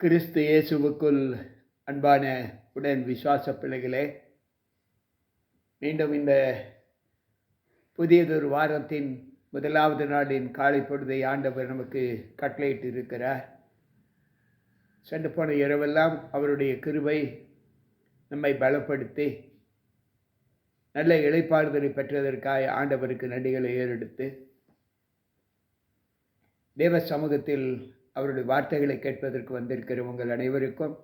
கிறிஸ்து இயேசுவுக்குள் அன்பான உடன் விசுவாச பிள்ளைகளே, மீண்டும் இந்த புதியதொரு வாரத்தின் முதலாவது நாளின் காலை பொழுதை ஆண்டவர் நமக்கு கட்டளையிட்டு இருக்கிறார். சென்று போன இரவெல்லாம் அவருடைய கிருபை நம்மை பலப்படுத்தி நல்ல இளைப்பாறுதலை பெற்றதற்காக ஆண்டவருக்கு நன்றிகளை ஏறெடுத்து தேவ சமூகத்தில் அவருடைய வார்த்தைகளை கேட்பதற்கு வந்திருக்கிற உங்கள் அனைவருக்கும்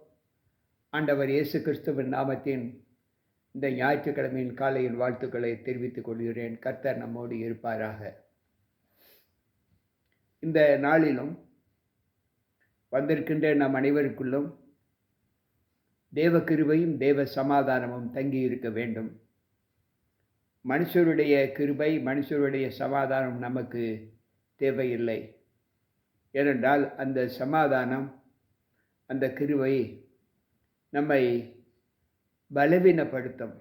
ஆண்டவர் இயேசு கிறிஸ்துவின் நாமத்தின் இந்த ஞாயிற்றுக்கிழமையின் காலையின் வாழ்த்துக்களை தெரிவித்துக் கொள்கிறேன். கர்த்தர் நம்மோடு இருப்பாராக. இந்த நாளிலும் வந்திருக்கின்ற நம் அனைவருக்குள்ளும் தேவ கிருபையும் தேவ சமாதானமும் தங்கி இருக்க வேண்டும். மனுஷருடைய கிருபை, மனுஷருடைய சமாதானம் நமக்கு தேவையில்லை. ஏனென்றால் அந்த சமாதானம், அந்த கிருபை நம்மை பலவீனப்படுத்தும்.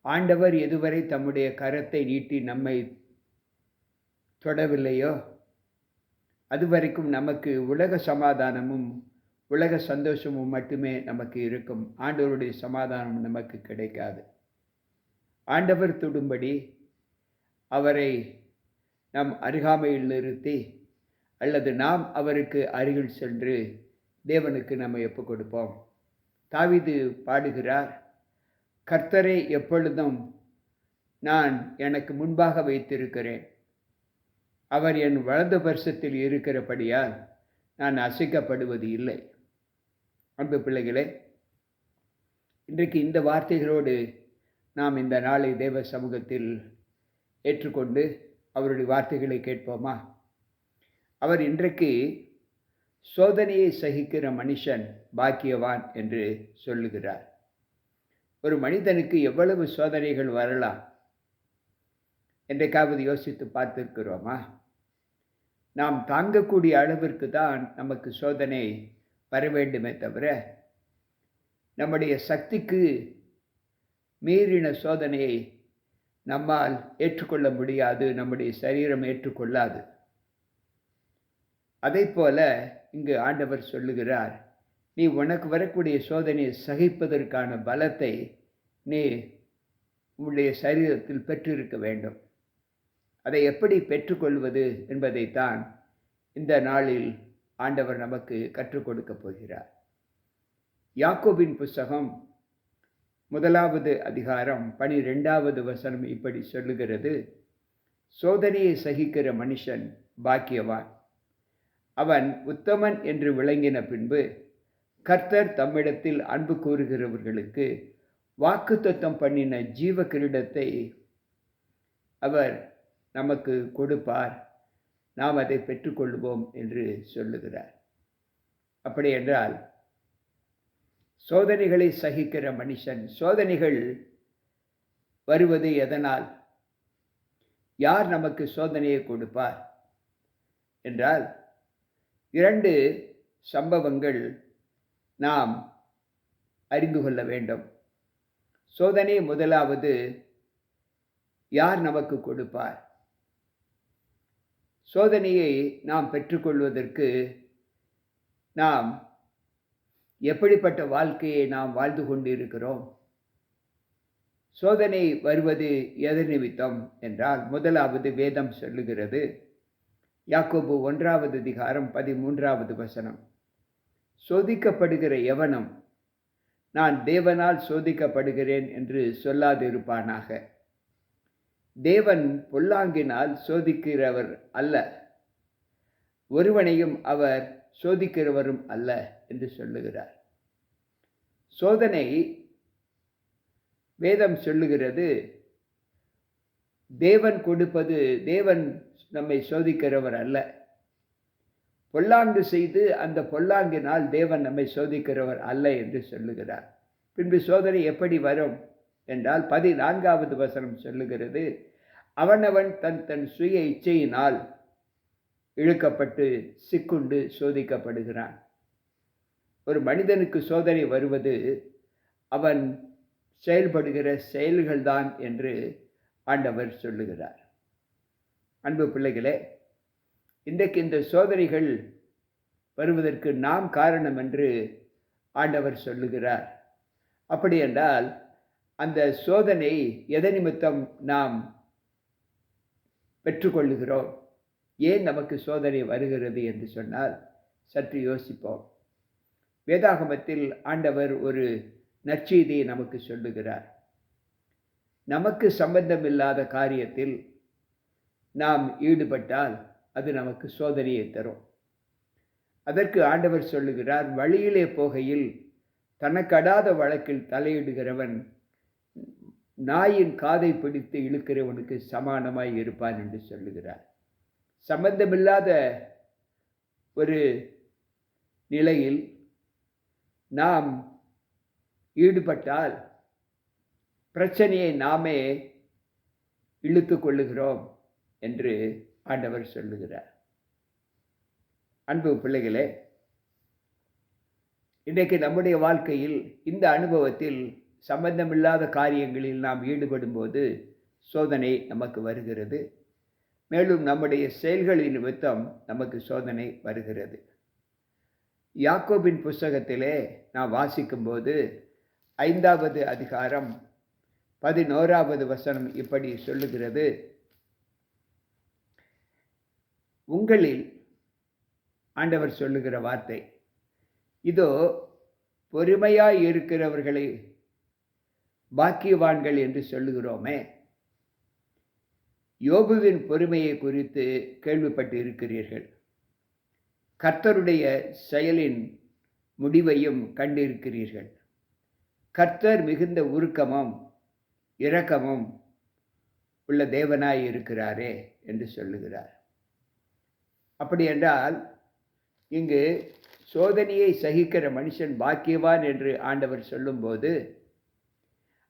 ஆண்டவர் எதுவரை தம்முடைய கரத்தை நீட்டி நம்மை தொடவில்லையோ அதுவரைக்கும் நமக்கு உலக சமாதானமும் உலக சந்தோஷமும் மட்டுமே நமக்கு இருக்கும். ஆண்டவருடைய சமாதானம் நமக்கு கிடைக்காது. ஆண்டவர் தொடும்படி அவரை நம் அருகாமையில் நிறுத்தி அல்லது நாம் அவருக்கு அருகில் சென்று தேவனுக்கு நம்ம ஒப்புக் கொடுப்போம். தாவீது பாடுகிறார், கர்த்தரை எப்பொழுதும் நான் எனக்கு முன்பாக வைத்திருக்கிறேன். அவர் என் வலது பரிசத்தில் இருக்கிறபடியால் நான் அசைக்கப்படுவது இல்லை. அன்பு பிள்ளைகளே, இன்றைக்கு இந்த வார்த்தைகளோடு நாம் இந்த நாளை தேவ சமூகத்தில் ஏற்றுக்கொண்டு அவருடைய வார்த்தைகளை கேட்போமா? அவர் இன்றைக்கு சோதனையை சகிக்கிற மனுஷன் பாக்கியவான் என்று சொல்லுகிறார். ஒரு மனிதனுக்கு எவ்வளவு சோதனைகள் வரலாம் என்றைக்காவது யோசித்து பார்த்திருக்கிறோமா? நாம் தாங்கக்கூடிய அளவிற்கு தான் நமக்கு சோதனை வர வேண்டுமே தவிர நம்முடைய சக்திக்கு மீறின சோதனையை நம்மால் ஏற்றுக்கொள்ள முடியாது. நம்முடைய சரீரம் ஏற்றுக்கொள்ளாது. அதை போல இங்கு ஆண்டவர் சொல்லுகிறார், நீ உனக்கு வரக்கூடிய சோதனையை சகிப்பதற்கான பலத்தை நீ உன்னுடைய சரீரத்தில் பெற்றிருக்க வேண்டும். அதை எப்படி பெற்றுக்கொள்வது என்பதைத்தான் இந்த நாளில் ஆண்டவர் நமக்கு கற்றுக் கொடுக்க போகிறார். யாக்கோபின் புஸ்தகம் 1 அதிகாரம் 12வது வசனம் இப்படி சொல்லுகிறது, சோதனையை சகிக்கிற மனுஷன் பாக்கியவான். அவன் உத்தமன் என்று விளங்கின பின்பு கர்த்தர் தம்மிடத்தில் அன்பு கூறுகிறவர்களுக்கு வாக்குத்தத்தம் பண்ணின ஜீவ கிரீடத்தை அவர் நமக்கு கொடுப்பார். நாம் அதை பெற்றுக்கொள்வோம் என்று சொல்லுகிறார். அப்படி என்றால் சோதனைகளை சகிக்கிற மனுஷன், சோதனைகள் வருவது எதனால்? யார் நமக்கு சோதனையை கொடுப்பார் என்றால் 2 சம்பவங்கள் நாம் அறிந்து கொள்ள வேண்டும். சோதனை முதலாவது, யார் நமக்கு கொடுப்பார்? சோதனையை நாம் பெற்றுக்கொள்வதற்கு நாம் எப்படிப்பட்ட வாழ்க்கையை நாம் வாழ்ந்து கொண்டிருக்கிறோம்? சோதனை வருவது எது நிமித்தம் என்றால், முதலாவது வேதம் சொல்லுகிறது, யாக்கோபு 1 அதிகாரம் 13வது வசனம், சோதிக்கப்படுகிற எவனும் நான் தேவனால் சோதிக்கப்படுகிறேன் என்று சொல்லாதிருப்பானாக. தேவன் பொல்லாங்கினால் சோதிக்கிறவர் அல்ல, ஒருவனையும் அவர் சோதிக்கிறவரும் அல்ல என்று சொல்லுகிறார். சோதனை, வேதம் சொல்லுகிறது, தேவன் கொடுப்பது. தேவன் நம்மை சோதிக்கிறவர் அல்ல. பொல்லாங்கு செய்து அந்த பொல்லாங்கினால் தேவன் நம்மை சோதிக்கிறவர் அல்ல என்று சொல்லுகிறார். பின்பு சோதனை எப்படி வரும் என்றால் 14வது வசனம் சொல்லுகிறது, அவனவன் தன் சுய இச்சையினால் இழுக்கப்பட்டு சிக்குண்டு சோதிக்கப்படுகிறான். ஒரு மனிதனுக்கு சோதனை வருவது அவன் செயல்படுகிற செயல்கள்தான் என்று ஆண்டவர் சொல்லுகிறார். அன்பு பிள்ளைகளே, இன்றைக்கு இந்த சோதனைகள் வருவதற்கு நாம் காரணம் என்று ஆண்டவர் சொல்லுகிறார். அப்படி என்றால் அந்த சோதனை எதை நிமித்தம் நாம் பெற்றுக்கொள்ளுகிறோம்? ஏன் நமக்கு சோதனை வருகிறது என்று சொன்னால் சற்று யோசிப்போம். வேதாகமத்தில் ஆண்டவர் ஒரு நற்செய்தியை நமக்கு சொல்லுகிறார். நமக்கு சம்பந்தமில்லாத காரியத்தில் நாம் ஈடுபட்டால் அது நமக்கு சோதனையை தரும். அதற்கு ஆண்டவர் சொல்லுகிறார், வழியிலே போகையில் தனக்கடாத வழக்கில் தலையிடுகிறவன் நாயின் காதை பிடித்து இழுக்கிறவனுக்கு சமானமாய் இருப்பான் என்று சொல்லுகிறார். சம்பந்தமில்லாத ஒரு நிலையில் நாம் ஈடுபட்டால் பிரச்சனையை நாமே இழுத்து கொள்ளுகிறோம் என்று ஆண்டவர் சொல்லுகிறார். அன்பு பிள்ளைகளே, இன்றைக்கு நம்முடைய வாழ்க்கையில் இந்த அனுபவத்தில் சம்பந்தமில்லாத காரியங்களில் நாம் ஈடுபடும்போது சோதனை நமக்கு வருகிறது. மேலும் நம்முடைய செயல்களின் நிமித்தம் நமக்கு சோதனை வருகிறது. யாக்கோபின் புஸ்தகத்திலே நாம் வாசிக்கும்போது 5வது அதிகாரம் 11வது வசனம் இப்படி சொல்லுகிறது, உங்களில் ஆண்டவர் சொல்லுகிற வார்த்தை, இதோ பொறுமையாய் இருக்கிறவர்களை பாக்கியவான்கள் என்று சொல்லுகிறோமே, யோபுவின் பொறுமையை குறித்து கேள்விப்பட்டு இருக்கிறீர்கள். கர்த்தருடைய செயலின் முடிவையும் கண்டிருக்கிறீர்கள். கர்த்தர் மிகுந்த உருக்கமும் இரக்கமும் உள்ள தேவனாய் இருக்கிறாரே என்று சொல்லுகிறார். அப்படி என்றால் இங்கு சோதனையை சகிக்கிற மனுஷன் பாக்கியவான் என்று ஆண்டவர் சொல்லும்போது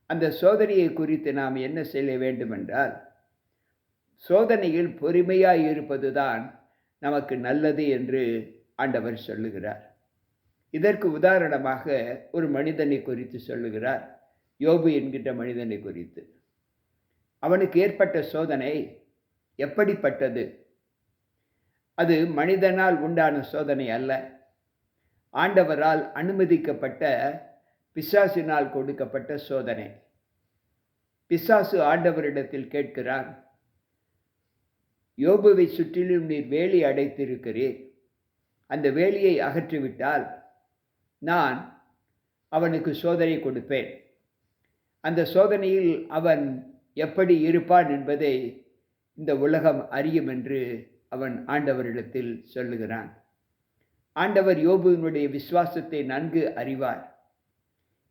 அந்த சோதனையை குறித்து நாம் என்ன செய்ய வேண்டும் என்றால், சோதனையில் பொறுமையாய் இருப்பதுதான் நமக்கு நல்லது என்று ஆண்டவர் சொல்லுகிறார். இதற்கு உதாரணமாக ஒரு மனிதனை குறித்து சொல்லுகிறார், யோபு என்கின்ற மனிதனை குறித்து. அவனுக்கு ஏற்பட்ட சோதனை எப்படிப்பட்டது? அது மனிதனால் உண்டான சோதனை அல்ல, ஆண்டவரால் அனுமதிக்கப்பட்ட பிசாசினால் கொடுக்கப்பட்ட சோதனை. பிசாசு ஆண்டவரிடத்தில் கேட்கிறான், யோபுவை சுற்றிலும் நீர் வேலி அடைத்திருக்கிறீர், அந்த வேலியை அகற்றிவிட்டால் நான் அவனுக்கு சோதனை கொடுப்பேன். அந்த சோதனையில் அவன் எப்படி இருப்பான் என்பதை இந்த உலகம் அறியும் என்று அவன் ஆண்டவரிடத்தில் சொல்லுகிறான். ஆண்டவர் யோபுவினுடைய விசுவாசத்தை நன்கு அறிவார்.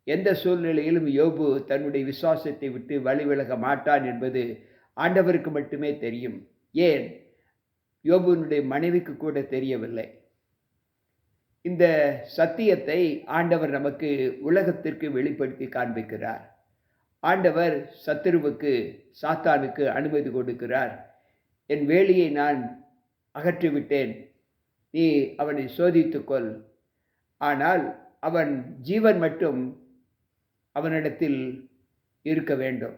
எந்த சூழ்நிலையிலும் யோபு தன்னுடைய விசுவாசத்தை விட்டு வழிவிலக மாட்டான் என்பது ஆண்டவருக்கு மட்டுமே தெரியும். ஏன், யோபுவினுடைய மனைவிக்கு கூட தெரியவில்லை. இந்த சத்தியத்தை ஆண்டவர் நமக்கு உலகத்திற்கு வெளிப்படுத்தி காண்பிக்கிறார். ஆண்டவர் சத்துருவுக்கு, சாத்தானுக்கு அனுமதி கொடுக்கிறார். என் வேலியை நான் அகற்றிவிட்டேன், நீ அவனை சோதித்துக்கொள், ஆனால் அவன் ஜீவன் மட்டும் அவனிடத்தில் இருக்க வேண்டும்,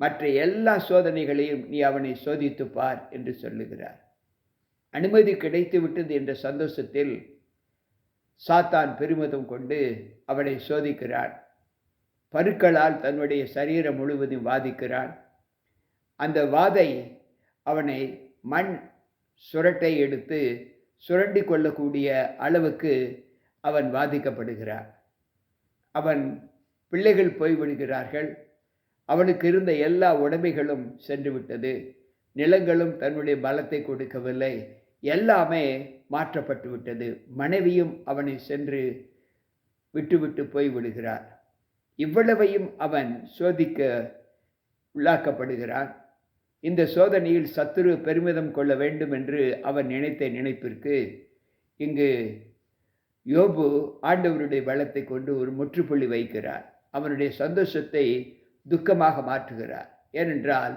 மற்ற எல்லா சோதனைகளையும் நீ அவனை சோதித்து பார் என்று சொல்லுகிறார். அனுமதி கிடைத்து விட்டது என்ற சந்தோஷத்தில் சாத்தான் பெருமிதம் கொண்டு அவனை சோதிக்கிறான். பருக்களால் தன்னுடைய சரீரம் முழுவதும் வாதிக்கிறான். அந்த வாதை அவனை மண் சுரட்டை எடுத்து சுரண்டி கொள்ளக்கூடிய அளவுக்கு அவன் வாதிக்கப்படுகிறான். அவன் பிள்ளைகள் போய்விடுகிறார்கள். அவனுக்கு இருந்த எல்லா உடைமைகளும் சென்று விட்டது. நிலங்களும் தன்னுடைய பலத்தை கொடுக்கவில்லை. எல்லாமே மாற்றப்பட்டு விட்டது. மனைவியும் அவனை சென்று விட்டுவிட்டு போய்விடுகிறார். இவ்வளவையும் அவன் சோதிக்க உள்ளாக்கப்படுகிறான். இந்த சோதனையில் சத்துரு பெருமிதம் கொள்ள வேண்டும் என்று அவன் நினைத்த நினைப்பிற்கு இங்கு யோபு ஆண்டவருடைய பலத்தை கொண்டு ஒரு முற்றுப்புள்ளி வைக்கிறார். அவனுடைய சந்தோஷத்தை துக்கமாக மாற்றுகிறார். ஏனென்றால்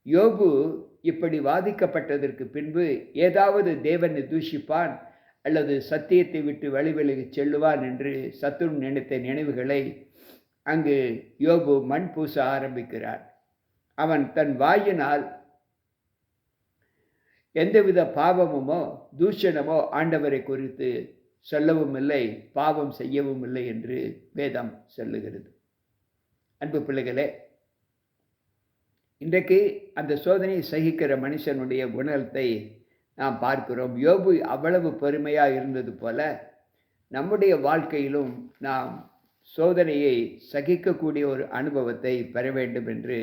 யோபு இப்படி வாதிக்கப்பட்டதற்கு பின்பு ஏதாவது தேவனை தூஷிப்பான் அல்லது சத்தியத்தை விட்டு வழிவிலகி செல்லுவான் என்று சத்துரு நினைத்த நினைவுகளை அங்கு யோபு மண் பூச ஆரம்பிக்கிறான். அவன் தன் வாயினால் எந்தவித பாவமுமோ தூஷணமோ ஆண்டவரை குறித்து சொல்லவும் இல்லை, பாவம் செய்யவும் இல்லை என்று வேதம் சொல்லுகிறது. அன்பு பிள்ளைகளே, இன்றைக்கு அந்த சோதனையை சகிக்கிற மனுஷனுடைய குணத்தை நாம் பார்க்கிறோம். யோபு அவ்வளவு பெருமையாக இருந்தது போல நம்முடைய வாழ்க்கையிலும் நாம் சோதனையை சகிக்கக்கூடிய ஒரு அனுபவத்தை பெற வேண்டும் என்று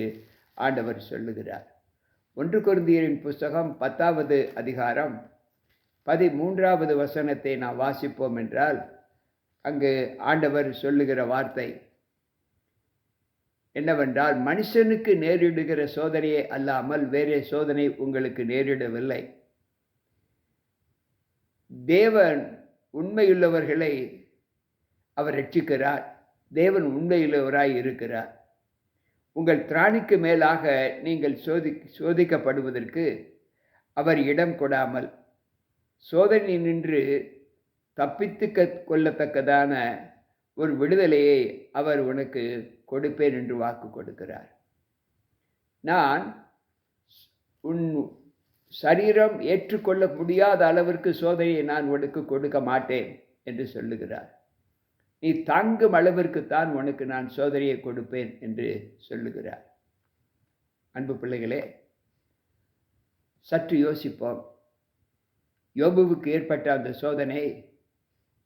ஆண்டவர் சொல்லுகிறார். 1 கொரிந்தியரின் புஸ்தகம் 10வது அதிகாரம் 13வது வசனத்தை நாம் வாசிப்போம் என்றால், அங்கு ஆண்டவர் சொல்லுகிற வார்த்தை என்னவென்றால், மனுஷனுக்கு நேரிடுகிற சோதனையே அல்லாமல் வேறே சோதனை உங்களுக்கு நேரிடவில்லை. தேவன் உண்மையுள்ளவர்களை அவர் ரட்சிக்கிறார். தேவன் உண்மையுள்ளவராய் இருக்கிறார். உங்கள் திராணிக்கு மேலாக நீங்கள் சோதிக்கப்படுவதற்கு அவர் இடம் கொடாமல் சோதனை நின்று தப்பித்து கொள்ளத்தக்கதான ஒரு விடுதலையை அவர் உனக்கு கொடுப்பேன் என்று வாக்கு கொடுக்கிறார். நான் உன் சரீரம் ஏற்றுக்கொள்ள முடியாத அளவிற்கு சோதனையை நான் உனக்கு கொடுக்க மாட்டேன் என்று சொல்லுகிறார். நீ தாங்கும் அளவிற்குத்தான் உனக்கு நான் சோதனையை கொடுப்பேன் என்று சொல்லுகிறார். அன்பு பிள்ளைகளே, சற்று யோசிப்போம். யோபுவுக்கு ஏற்பட்ட அந்த சோதனை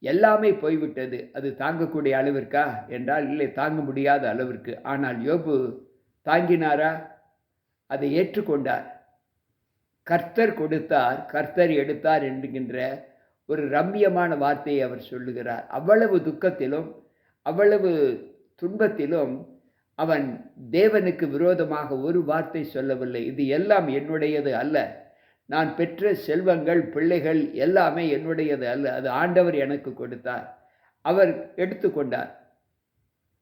எல்லாமே போய்விட்டது. அது தாங்கக்கூடிய அளவிற்கா என்றால் இல்லை, தாங்க முடியாத அளவிற்கு. ஆனால் யோபு தாங்கினாரா? அதை ஏற்றுக்கொண்டார். கர்த்தர் கொடுத்தார், கர்த்தர் எடுத்தார் என்கின்ற ஒரு ரம்மியமான வார்த்தையை அவர் சொல்லுகிறார். அவ்வளவு துக்கத்திலும் அவ்வளவு துன்பத்திலும் அவன் தேவனுக்கு விரோதமாக ஒரு வார்த்தை சொல்லவில்லை. இது எல்லாம் என்னுடையது அல்ல, நான் பெற்ற செல்வங்கள் பிள்ளைகள் எல்லாமே என்னுடையது அல்ல, அது ஆண்டவர் எனக்கு கொடுத்தார், அவர் எடுத்துக்கொண்டார்,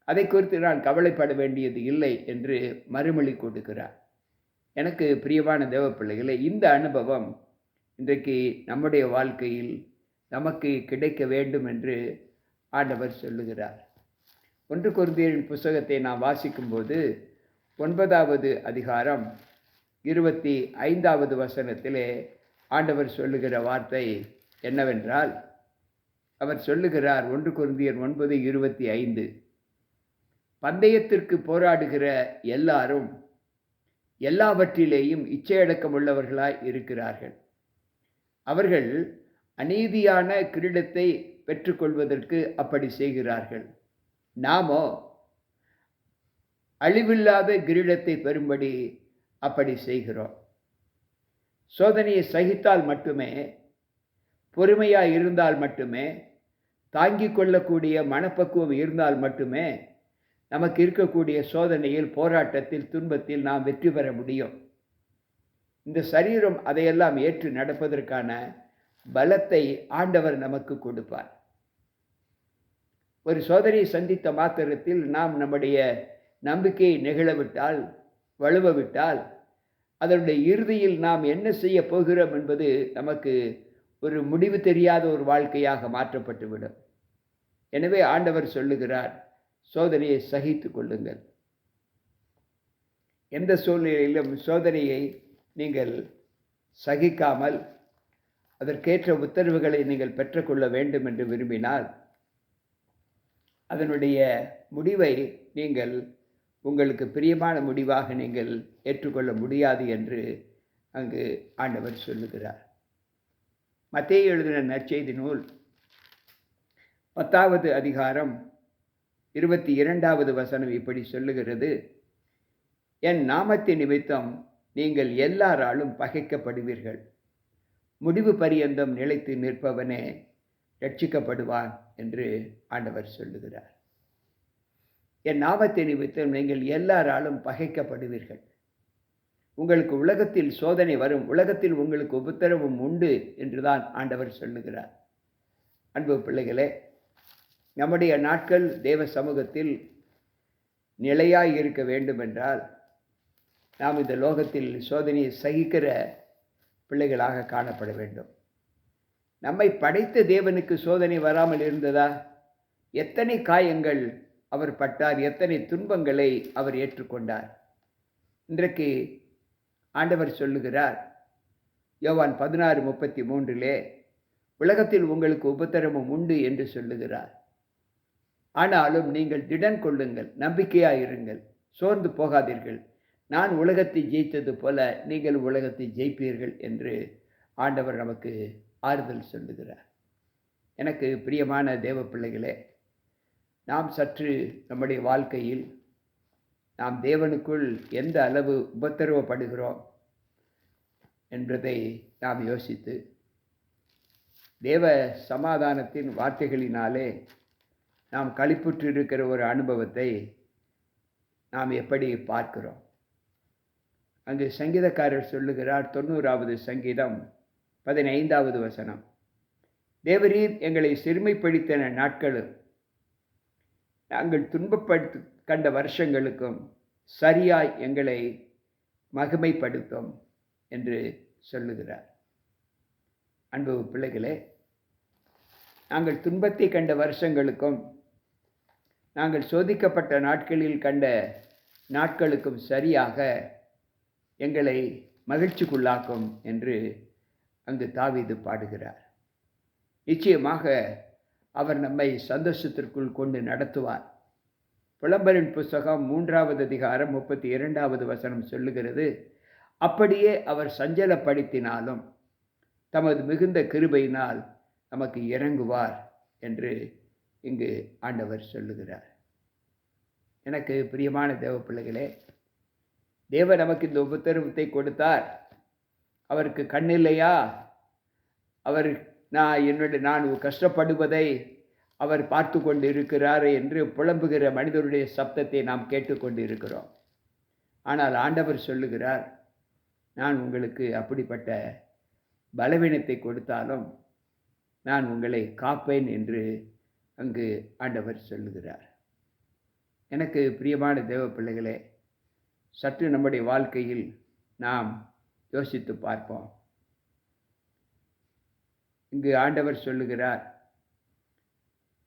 அதை குறித்து நான் கவலைப்பட வேண்டியது இல்லை என்று மறுமொழி கொடுக்கிறார். எனக்கு பிரியமான தேவ பிள்ளைகளே, இந்த அனுபவம் இன்றைக்கு நம்முடைய வாழ்க்கையில் நமக்கு கிடைக்க வேண்டும் என்று ஆண்டவர் சொல்லுகிறார். 1 கொரிந்தியரின் புஸ்தகத்தை நாம் வாசிக்கும்போது 9வது அதிகாரம் 25வது வசனத்திலே ஆண்டவர் சொல்லுகிற வார்த்தை என்னவென்றால், அவர் சொல்லுகிறார் 1 கொரிந்தியர் 9:25, பந்தயத்திற்கு போராடுகிற எல்லாரும் எல்லாவற்றிலேயும் இச்சையடக்கம் உள்ளவர்களாய் இருக்கிறார்கள். அவர்கள் அநீதியான கிரீடத்தை பெற்றுக்கொள்வதற்கு அப்படி செய்கிறார்கள். நாமோ அழிவில்லாத கிரீடத்தை பெறும்படி அப்படி செய்கிறோம். சோதனையை சகித்தால் மட்டுமே, பொறுமையாக இருந்தால் மட்டுமே, தாங்கிக் கொள்ளக்கூடிய மனப்பக்குவம் இருந்தால் மட்டுமே நமக்கு இருக்கக்கூடிய சோதனையில், போராட்டத்தில், துன்பத்தில் நாம் வெற்றி பெற முடியும். இந்த சரீரம் அதையெல்லாம் ஏற்று நடப்பதற்கான பலத்தை ஆண்டவர் நமக்கு கொடுப்பார். ஒரு சோதனையை சந்தித்த மாத்திரத்தில் நாம் நம்முடைய நம்பிக்கையை நெகிழவிட்டால், வலுவவிட்டால், அதனுடைய இறுதியில் நாம் என்ன செய்ய போகிறோம் என்பது நமக்கு ஒரு முடிவு தெரியாத ஒரு வாழ்க்கையாக மாற்றப்பட்டுவிடும். எனவே ஆண்டவர் சொல்லுகிறார், சோதனையை சகித்து கொள்ளுங்கள். எந்த சூழ்நிலையிலும் சோதனையை நீங்கள் சகிக்காமல் அதற்கேற்ற உத்தரவுகளை நீங்கள் பெற்றுக்கொள்ள வேண்டும் என்று விரும்பினால், அதனுடைய முடிவை நீங்கள் உங்களுக்கு பிரியமான முடிவாக நீங்கள் ஏற்றுக்கொள்ள முடியாது என்று அங்கு ஆண்டவர் சொல்லுகிறார். மத்தேயு எழுதின நற்செய்தி நூல் 10வது அதிகாரம் 22வது வசனம் இப்படி சொல்லுகிறது, என் நாமத்தின் நிமித்தம் நீங்கள் எல்லாராலும் பகைக்கப்படுவீர்கள், முடிவு பரியந்தம் நிலைத்து நிற்பவனே ரட்சிக்கப்படுவான் என்று ஆண்டவர் சொல்லுகிறார். என் நாமத்தின் நிமித்தம் நீங்கள் எல்லாராலும் பகைக்கப்படுவீர்கள். உங்களுக்கு உலகத்தில் சோதனை வரும், உலகத்தில் உங்களுக்கு உபத்திரவும் உண்டு என்றுதான் ஆண்டவர் சொல்லுகிறார். அன்பு பிள்ளைகளே, நம்முடைய நாட்கள் தேவ சமூகத்தில் நிலையாய் இருக்க வேண்டும் என்றால் நாம் இந்த லோகத்தில் சோதனையை சகிக்கிற பிள்ளைகளாக காணப்பட வேண்டும். நம்மை படைத்த தேவனுக்கு சோதனை வராமல் இருந்ததா? எத்தனை காயங்கள் அவர் பட்டார், எத்தனை துன்பங்களை அவர் ஏற்றுக்கொண்டார். இன்றைக்கு ஆண்டவர் சொல்லுகிறார், யோவான் 16:33 உலகத்தில் உங்களுக்கு உபத்திரவம் உண்டு என்று சொல்லுகிறார். ஆனாலும் நீங்கள் திடன் கொள்ளுங்கள், நம்பிக்கையாயிருங்கள், சோர்ந்து போகாதீர்கள். நான் உலகத்தை ஜெயித்தது போல நீங்கள் உலகத்தை ஜெயிப்பீர்கள் என்று ஆண்டவர் நமக்கு ஆறுதல் சொல்லுகிறார். எனக்கு பிரியமான தேவ பிள்ளைகளே, நாம் சற்று நம்முடைய வாழ்க்கையில் நாம் தேவனுக்குள் எந்த அளவு உபத்திரவப்படுகிறோம் என்பதை நாம் யோசித்து தேவ சமாதானத்தின் வார்த்தைகளினாலே நாம் களிப்புற்று இருக்கிற ஒரு அனுபவத்தை நாம் எப்படி பார்க்கிறோம்? அங்கு சங்கீதக்காரர் சொல்லுகிறார், 90வது சங்கீதம் 15வது வசனம், தேவரீர் எங்களை சிறுமைப்படுத்தின நாட்களும் நாங்கள் துன்பப்படுத்தி கண்ட வருஷங்களுக்கும் சரியாய் எங்களை மகிமைப்படுத்தும் என்று சொல்லுகிறார். அன்பு பிள்ளைகளே, நாங்கள் துன்பத்தை கண்ட வருஷங்களுக்கும் நாங்கள் சோதிக்கப்பட்ட நாட்களில் கண்ட நாட்களுக்கும் சரியாக எங்களை மகிழ்ச்சிக்குள்ளாக்கும் என்று அங்கு தாவீது பாடுகிறார். நிச்சயமாக அவர் நம்மை சந்தோஷத்திற்குள் கொண்டு நடத்துவார். புலம்பரின் புஸ்தகம் 3வது அதிகாரம் 32வது வசனம் சொல்லுகிறது, அப்படியே அவர் சஞ்சலப்படுத்தினாலும் தமது மிகுந்த கிருபையினால் நமக்கு இறங்குவார் என்று இங்கு ஆண்டவர் சொல்லுகிறார். எனக்கு பிரியமான தேவ பிள்ளைகளே, தேவன் நமக்கு இந்த உபத்திரவத்தை கொடுத்தார், அவருக்கு கண்ணில்லையா? அவர் நான் கஷ்டப்படுவதை அவர் பார்த்து கொண்டு இருக்கிறார் என்று புலம்புகிற மனிதருடைய சப்தத்தை நாம் கேட்டுக்கொண்டு இருக்கிறோம். ஆனால் ஆண்டவர் சொல்லுகிறார், நான் உங்களுக்கு அப்படிப்பட்ட பலவீனத்தை கொடுத்தாலும் நான் உங்களை காப்பேன் என்று அங்கு ஆண்டவர் சொல்லுகிறார். எனக்கு பிரியமான தேவ பிள்ளைகளே, சற்று நம்முடைய வாழ்க்கையில் நாம் யோசித்து பார்ப்போம். இங்கு ஆண்டவர் சொல்லுகிறார்,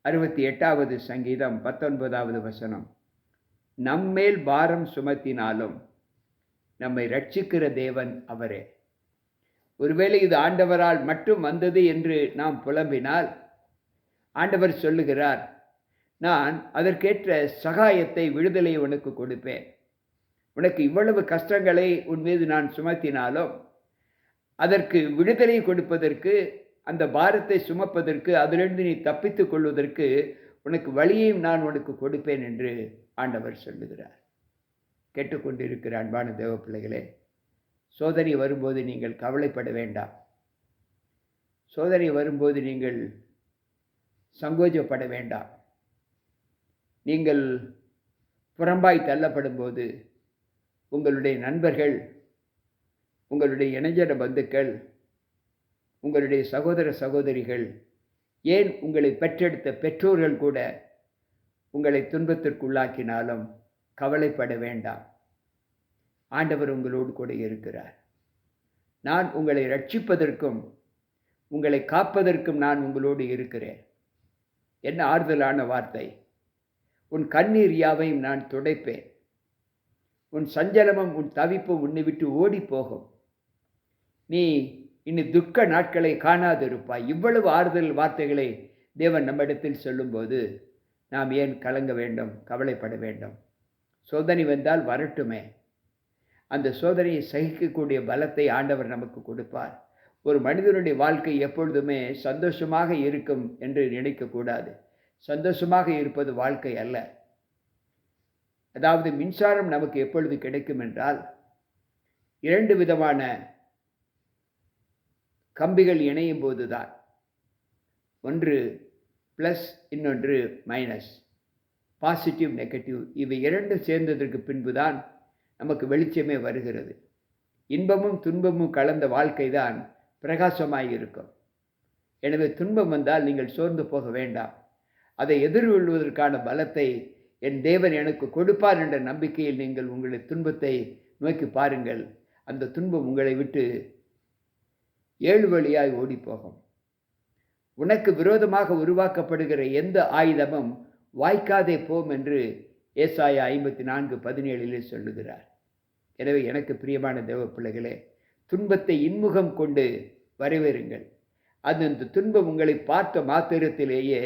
68வது சங்கீதம் 19வது வசனம், நம்மேல் பாரம் சுமத்தினாலும் நம்மை ரட்சிக்கிற தேவன் அவரே. ஒருவேளை இது ஆண்டவரால் மட்டும் வந்தது என்று நாம் புலம்பினால், ஆண்டவர் சொல்லுகிறார், நான் அதற்கேற்ற சகாயத்தை, விடுதலை உனக்கு கொடுப்பேன். உனக்கு இவ்வளவு கஷ்டங்களை உன் மீது நான் சுமத்தினாலும் அதற்கு விடுதலை கொடுப்பதற்கு, அந்த பாரத்தை சுமப்பதற்கு, அதிலிருந்து நீ தப்பித்துக் கொள்வதற்கு உனக்கு வழியையும் நான் உனக்கு கொடுப்பேன் என்று ஆண்டவர் சொல்லுகிறார். கேட்டுக்கொண்டிருக்கிற அன்பான தேவ பிள்ளைகளே, சோதனை வரும்போது நீங்கள் கவலைப்பட வேண்டாம். சோதனை வரும்போது நீங்கள் சங்கோஜப்பட வேண்டாம். நீங்கள் புறம்பாய் தள்ளப்படும் போது உங்களுடைய நண்பர்கள், உங்களுடைய இணைஞ்சர பந்துக்கள், உங்களுடைய சகோதர சகோதரிகள், ஏன் உங்களை பெற்றெடுத்த பெற்றோர்கள் கூட உங்களை துன்பத்திற்குள்ளாக்கினாலும் கவலைப்பட வேண்டாம். ஆண்டவர் உங்களோடு கூட இருக்கிறார். நான் உங்களை ரட்சிப்பதற்கும் உங்களை காப்பதற்கும் நான் உங்களோடு இருக்கிறேன். என்ன ஆறுதலான வார்த்தை! உன் கண்ணீர் யாவையும் நான் துடைப்பேன். உன் சஞ்சலமும் உன் தவிப்பும் உன்னை விட்டு ஓடி போகும். நீ இனி துக்க நாட்களை காணாதிருப்பாய். இவ்வளவு ஆறுதல் வார்த்தைகளை தேவன் நம்மிடத்தில் சொல்லும்போது நாம் ஏன் கலங்க வேண்டும், கவலைப்பட வேண்டும்? சோதனை வந்தால் வரட்டுமே. அந்த சோதனையை சகிக்கக்கூடிய பலத்தை ஆண்டவர் நமக்கு கொடுப்பார். ஒரு மனிதனுடைய வாழ்க்கை எப்பொழுதுமே சந்தோஷமாக இருக்கும் என்று நினைக்கக்கூடாது. சந்தோஷமாக இருப்பது வாழ்க்கை அல்ல. அதாவது மின்சாரம் நமக்கு எப்பொழுது கிடைக்கும் என்றால், 2 விதமான கம்பிகள் இணையும் போதுதான். ஒன்று ப்ளஸ், இன்னொன்று மைனஸ், பாசிட்டிவ் நெகட்டிவ். இவை 2 சேர்ந்ததற்கு பின்புதான் நமக்கு வெளிச்சமே வருகிறது. இன்பமும் துன்பமும் கலந்த வாழ்க்கை தான் பிரகாசமாய் இருக்கும். எனவே துன்பம் வந்தால் நீங்கள் சோர்ந்து போக வேண்டாம். அதை எதிர்கொள்வதற்கான பலத்தை என் தேவன் எனக்கு கொடுப்பார் என்ற நம்பிக்கையில் நீங்கள் உங்களுடைய துன்பத்தை நோக்கி பாருங்கள். அந்த துன்பம் உங்களை விட்டு 7 வழியாய் ஓடிப்போகும். உனக்கு விரோதமாக உருவாக்கப்படுகிற எந்த ஆயுதமும் வாய்க்காதே போம் என்று ஏசாயா 54:17 சொல்லுகிறார். எனவே எனக்கு பிரியமான தேவ பிள்ளைகளே, துன்பத்தை இன்முகம் கொண்டு வரவேறுங்கள். அந்த துன்பம் உங்களை பார்த்த மாத்திரத்திலேயே,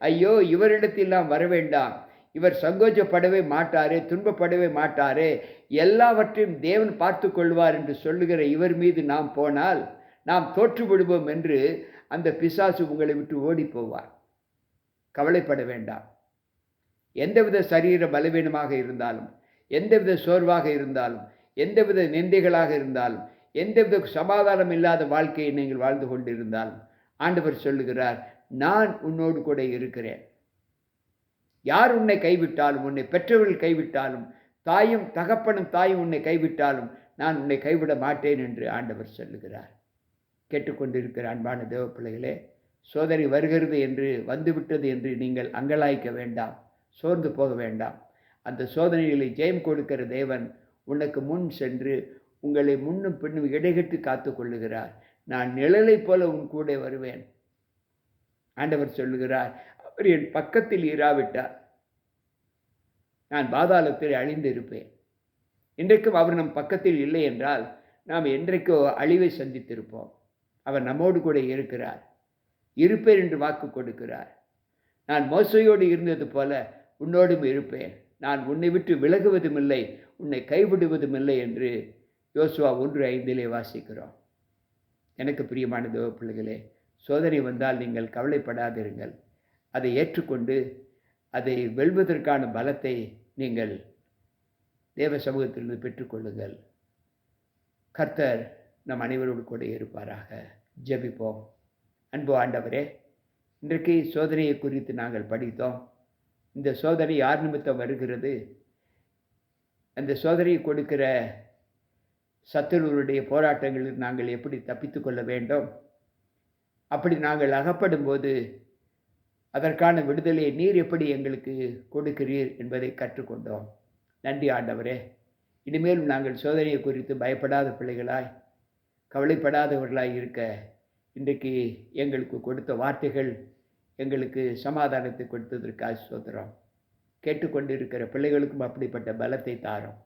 ஐயோ இவரிடத்தில் நாம் வரவேண்டாம், இவர் சங்கோச்சப்படவே மாட்டாரே, துன்பப்படவே மாட்டாரே, எல்லாவற்றையும் தேவன் பார்த்து கொள்வார் என்று சொல்லுகிற இவர் மீது நாம் போனால் நாம் தோற்று விடுவோம் என்று அந்த பிசாசு உங்களை விட்டு ஓடி போவார். கவலைப்பட வேண்டாம். எந்தவித சரீர பலவீனமாக இருந்தாலும், எந்தவித சோர்வாக இருந்தாலும், எந்தவித நிந்தைகளாக இருந்தாலும், எந்தவித சமாதானம் இல்லாத வாழ்க்கையை நீங்கள் வாழ்ந்து கொண்டிருந்தாலும் ஆண்டவர் சொல்லுகிறார், நான் உன்னோடு கூட இருக்கிறேன். யார் உன்னை கைவிட்டாலும், உன்னை பெற்றவர்கள் கைவிட்டாலும், தாயும் தகப்பனும் தாயும் உன்னை கைவிட்டாலும் நான் உன்னை கைவிட மாட்டேன் என்று ஆண்டவர் சொல்லுகிறார். கேட்டுக்கொண்டிருக்கிற அன்பான தேவ பிள்ளைகளே, சோதனை வருகிறது என்று வந்துவிட்டது என்று நீங்கள் அங்கலாய்க்க வேண்டாம், சோர்ந்து போக வேண்டாம். அந்த சோதனைகளை ஜெயம் கொடுக்கிற தேவன் உனக்கு முன் சென்று உங்களை முன்னும் பின்னும் இடைகட்டி காத்து கொள்ளுகிறார். நான் நிழலை போல உன் கூட வருவேன். ஆண்டவர் சொல்லுகிறார், அவர் என் பக்கத்தில் இராவிட்டார் நான் பாதாளத்தில் அழிந்து இருப்பேன். இன்றைக்கும் அவர் நம் பக்கத்தில் இல்லை என்றால் நாம் என்றைக்கோ அழிவை சந்தித்திருப்போம். அவர் நம்மோடு கூட இருக்கிறார், இருப்பேன் என்று வாக்கு கொடுக்கிறார். நான் மோசையோடு இருந்தது போல உன்னோடும் இருப்பேன், நான் உன்னை விட்டு விலகுவதும் இல்லை, உன்னை கைவிடுவதும் இல்லை என்று யோசுவா 1:5 வாசிக்கிறோம். எனக்கு பிரியமான தேவ பிள்ளைகளே, சோதனை வந்தால் நீங்கள் கவலைப்படாதிருங்கள். அதை ஏற்றுக்கொண்டு அதை வெல்வதற்கான பலத்தை நீங்கள் தேவ சமூகத்திலிருந்து பெற்றுக்கொள்ளுங்கள். கர்த்தர் நம் அனைவரோடு கூட இருப்பாராக. ஜெபிப்போம். அன்பு ஆண்டவரே, இன்றைக்கு சோதனையை குறித்து நாங்கள் படித்தோம். இந்த சோதனை யார் நிமித்தம் வருகிறது? அந்த சோதனையை கொடுக்கிற சத்துருவருடைய போராட்டங்களில் நாங்கள் எப்படி தப்பித்து கொள்ள வேண்டும்? அப்படி நாங்கள் அகப்படும் போது அதற்கான விடுதலையை நீர் எப்படி எங்களுக்கு கொடுக்கிறீர் என்பதை கற்றுக்கொண்டோம். நன்றி ஆண்டவரே. இனிமேலும் நாங்கள் சோதனையை குறித்து பயப்படாத பிள்ளைகளாய், கவலைப்படாதவர்களாய் இருக்க இன்றைக்கு எங்களுக்கு கொடுத்த வார்த்தைகள் எங்களுக்கு சமாதானத்தை கொடுத்ததற்காக ஸ்தோத்திரம். கேட்டுக்கொண்டிருக்கிற பிள்ளைகளுக்கும் அப்படிப்பட்ட பலத்தை தாரும்.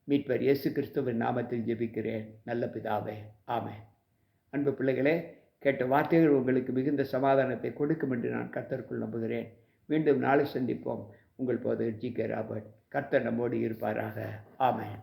மீட்பர் இயேசு கிறிஸ்துவின் நாமத்தில் ஜெபிக்கிறேன் நல்ல பிதாவே, ஆமென். அன்பு பிள்ளைகளே, கேட்ட வார்த்தைகள் உங்களுக்கு மிகுந்த சமாதானத்தை கொடுக்கும் என்று நான் கர்த்தருக்குள் நம்புகிறேன். மீண்டும் நாளை சந்திப்போம். உங்கள் போதகர் ஜி.கே. ராபர்ட். கர்த்தர் நம்மோடு இருப்பாராக. ஆமென்.